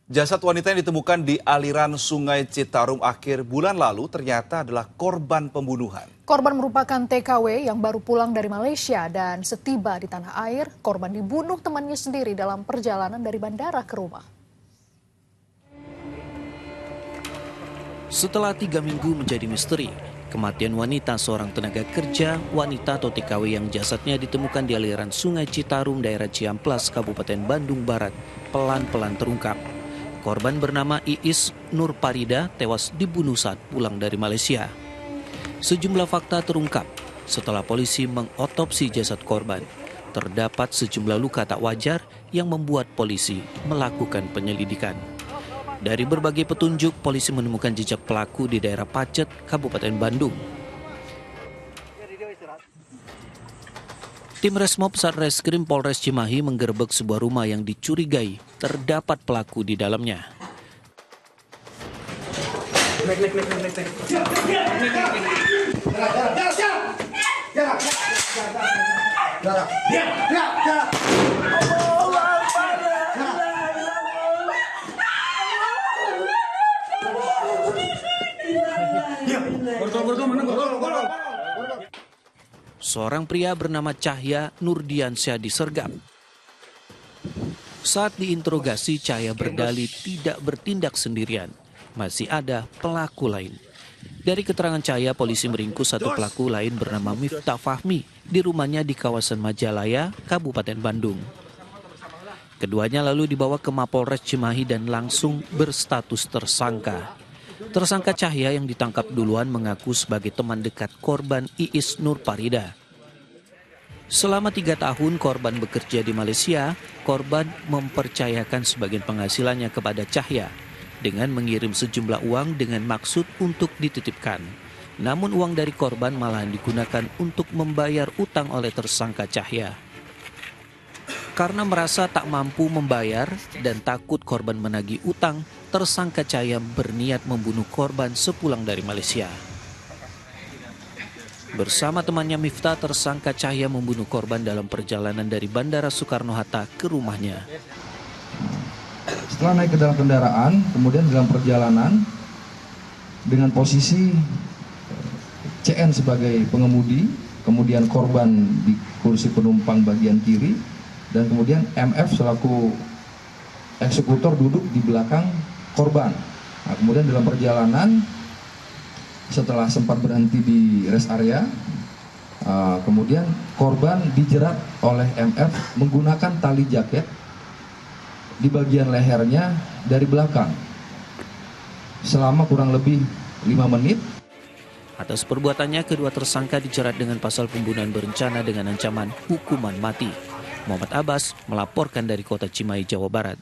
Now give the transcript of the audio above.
Jasad wanita yang ditemukan di aliran Sungai Citarum akhir bulan lalu ternyata adalah korban pembunuhan. Korban merupakan TKW yang baru pulang dari Malaysia dan setiba di tanah air, korban dibunuh temannya sendiri dalam perjalanan dari bandara ke rumah. Setelah 3 minggu menjadi misteri, kematian wanita seorang tenaga kerja wanita atau TKW yang jasadnya ditemukan di aliran Sungai Citarum daerah Ciamplas, Kabupaten Bandung Barat, pelan-pelan terungkap. Korban bernama Iis Nurparida tewas dibunuh saat pulang dari Malaysia. Sejumlah fakta terungkap setelah polisi mengotopsi jasad korban. Terdapat sejumlah luka tak wajar yang membuat polisi melakukan penyelidikan. Dari berbagai petunjuk, polisi menemukan jejak pelaku di daerah Pacet, Kabupaten Bandung. Tim Resmob Satreskrim Polres Cimahi menggerebek sebuah rumah yang dicurigai terdapat pelaku di dalamnya. Seorang pria bernama Cahya Nurdiansyah disergap. Saat diinterogasi, Cahya berdalih tidak bertindak sendirian. Masih ada pelaku lain. Dari keterangan Cahya, polisi meringkus satu pelaku lain bernama Miftah Fahmi di rumahnya di kawasan Majalaya, Kabupaten Bandung. Keduanya lalu dibawa ke Mapolres Cimahi dan langsung berstatus tersangka. Tersangka Cahya yang ditangkap duluan mengaku sebagai teman dekat korban Iis Nurparida. Selama 3 tahun korban bekerja di Malaysia, korban mempercayakan sebagian penghasilannya kepada Cahya dengan mengirim sejumlah uang dengan maksud untuk dititipkan. Namun uang dari korban malahan digunakan untuk membayar utang oleh tersangka Cahya. Karena merasa tak mampu membayar dan takut korban menagih utang, tersangka Cahya berniat membunuh korban sepulang dari Malaysia. Bersama temannya Miftah, tersangka Cahya membunuh korban dalam perjalanan dari Bandara Soekarno-Hatta ke rumahnya. Setelah naik ke dalam kendaraan, kemudian dalam perjalanan dengan posisi CN sebagai pengemudi, kemudian korban di kursi penumpang bagian kiri, dan kemudian MF selaku eksekutor duduk di belakang korban. Nah, kemudian dalam perjalanan, setelah sempat berhenti di rest area, kemudian korban dijerat oleh MF menggunakan tali jaket di bagian lehernya dari belakang selama kurang lebih 5 menit. Atas perbuatannya, kedua tersangka dijerat dengan pasal pembunuhan berencana dengan ancaman hukuman mati. Muhammad Abbas melaporkan dari Kota Cimahi, Jawa Barat.